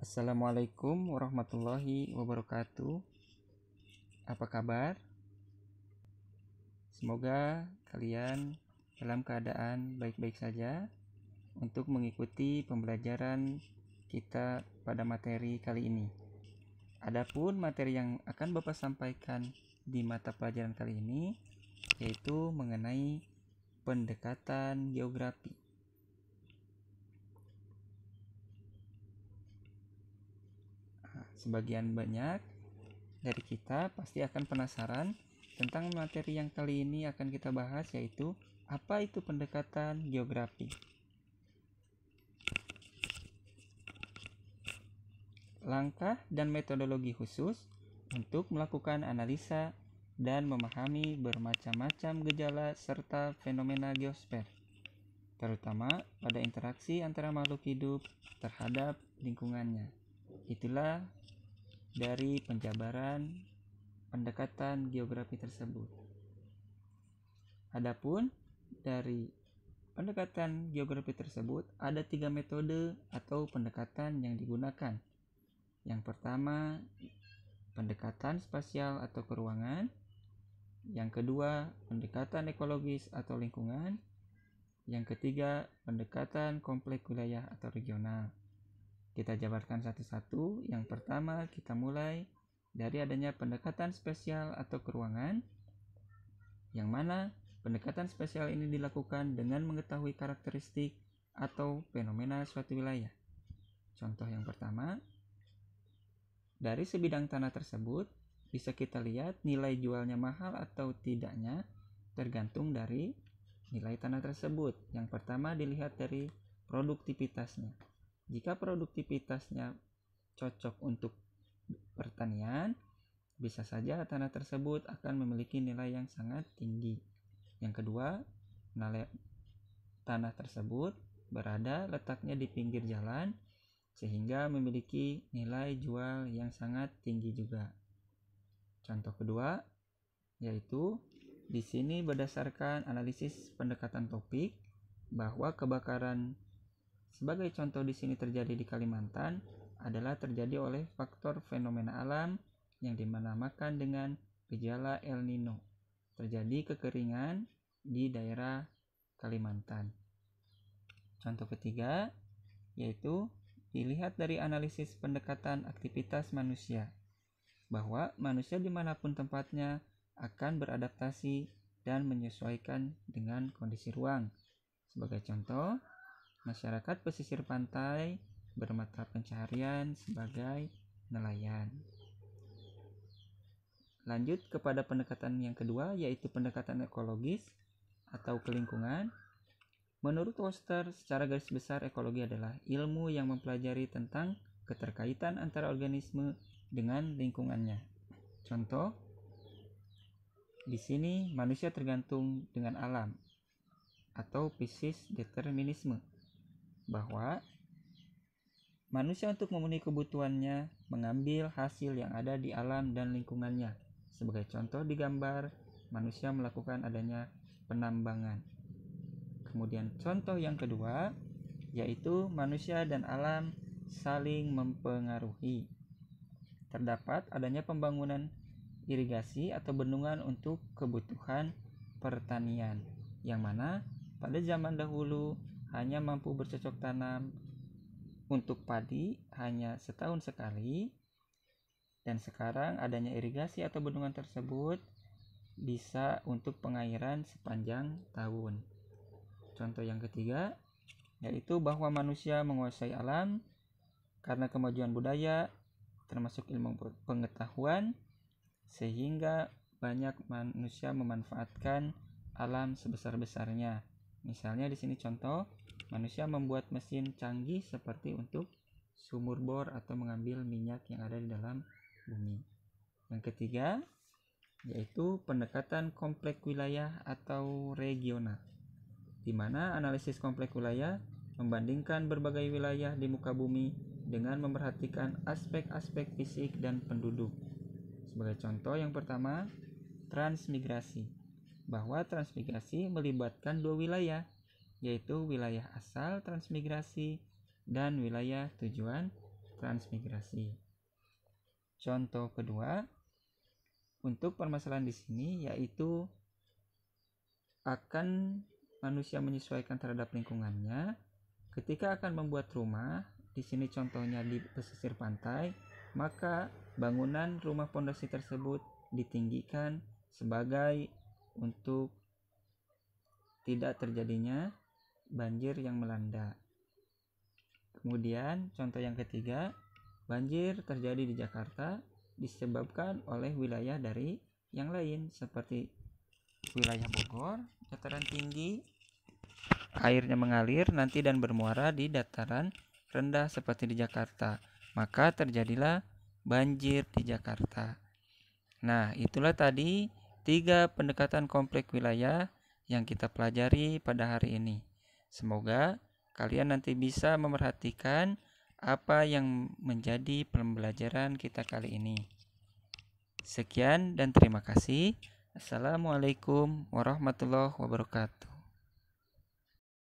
Assalamualaikum warahmatullahi wabarakatuh. Apa kabar? Semoga kalian dalam keadaan baik-baik saja untuk mengikuti pembelajaran kita pada materi kali ini. Adapun materi yang akan Bapak sampaikan di mata pelajaran kali ini yaitu mengenai pendekatan geografi. Sebagian banyak dari kita pasti akan penasaran tentang materi yang kali ini akan kita bahas, yaitu apa itu pendekatan geografi. Langkah dan metodologi khusus untuk melakukan analisa dan memahami bermacam-macam gejala serta fenomena geosfer, terutama pada interaksi antara makhluk hidup terhadap lingkungannya. Itulah dari penjabaran pendekatan geografi tersebut. Adapun dari pendekatan geografi tersebut ada 3 metode atau pendekatan yang digunakan. Yang pertama, pendekatan spasial atau keruangan. Yang kedua, pendekatan ekologis atau lingkungan. Yang ketiga, pendekatan kompleks wilayah atau regional. Kita jabarkan satu-satu. Yang pertama, kita mulai dari adanya pendekatan spasial atau keruangan, yang mana pendekatan spasial ini dilakukan dengan mengetahui karakteristik atau fenomena suatu wilayah. Contoh yang pertama, dari sebidang tanah tersebut bisa kita lihat nilai jualnya mahal atau tidaknya tergantung dari nilai tanah tersebut. Yang pertama dilihat dari produktivitasnya. Jika produktivitasnya cocok untuk pertanian, bisa saja tanah tersebut akan memiliki nilai yang sangat tinggi. Yang kedua, tanah tersebut berada letaknya di pinggir jalan sehingga memiliki nilai jual yang sangat tinggi juga. Contoh kedua yaitu di sini berdasarkan analisis pendekatan topik bahwa kebakaran sebagai contoh di sini terjadi di Kalimantan adalah terjadi oleh faktor fenomena alam yang dinamakan dengan gejala El Nino. Terjadi kekeringan di daerah Kalimantan. Contoh ketiga yaitu dilihat dari analisis pendekatan aktivitas manusia, bahwa manusia dimanapun tempatnya akan beradaptasi dan menyesuaikan dengan kondisi ruang. Sebagai contoh, masyarakat pesisir pantai bermata pencaharian sebagai nelayan. Lanjut kepada pendekatan yang kedua yaitu pendekatan ekologis atau kelingkungan. Menurut Foster, secara garis besar ekologi adalah ilmu yang mempelajari tentang keterkaitan antara organisme dengan lingkungannya. Contoh, di sini manusia tergantung dengan alam atau physis determinisme, bahwa manusia untuk memenuhi kebutuhannya mengambil hasil yang ada di alam dan lingkungannya. Sebagai contoh di gambar, manusia melakukan adanya penambangan. Kemudian contoh yang kedua yaitu manusia dan alam saling mempengaruhi. Terdapat adanya pembangunan irigasi atau bendungan untuk kebutuhan pertanian, yang mana pada zaman dahulu hanya mampu bercocok tanam untuk padi hanya setahun sekali, dan sekarang adanya irigasi atau bendungan tersebut bisa untuk pengairan sepanjang tahun. Contoh yang ketiga yaitu bahwa manusia menguasai alam karena kemajuan budaya termasuk ilmu pengetahuan, sehingga banyak manusia memanfaatkan alam sebesar-besarnya. Misalnya di sini contoh, manusia membuat mesin canggih seperti untuk sumur bor atau mengambil minyak yang ada di dalam bumi. Yang ketiga yaitu pendekatan kompleks wilayah atau regional, di mana analisis kompleks wilayah membandingkan berbagai wilayah di muka bumi dengan memperhatikan aspek-aspek fisik dan penduduk. Sebagai contoh yang pertama, transmigrasi, bahwa transmigrasi melibatkan 2 wilayah, yaitu wilayah asal transmigrasi dan wilayah tujuan transmigrasi. Contoh kedua, untuk permasalahan di sini yaitu akan manusia menyesuaikan terhadap lingkungannya ketika akan membuat rumah. Di sini contohnya di pesisir pantai, maka bangunan rumah pondasi tersebut ditinggikan sebagai untuk tidak terjadinya banjir yang melanda. Kemudian contoh yang ketiga, banjir terjadi di Jakarta disebabkan oleh wilayah dari yang lain seperti wilayah Bogor, dataran tinggi, airnya mengalir nanti dan bermuara di dataran rendah seperti di Jakarta. Maka terjadilah banjir di Jakarta. Nah, itulah tadi 3 pendekatan kompleks wilayah yang kita pelajari pada hari ini. Semoga kalian nanti bisa memerhatikan apa yang menjadi pembelajaran kita kali ini. Sekian dan terima kasih. Assalamualaikum warahmatullahi wabarakatuh.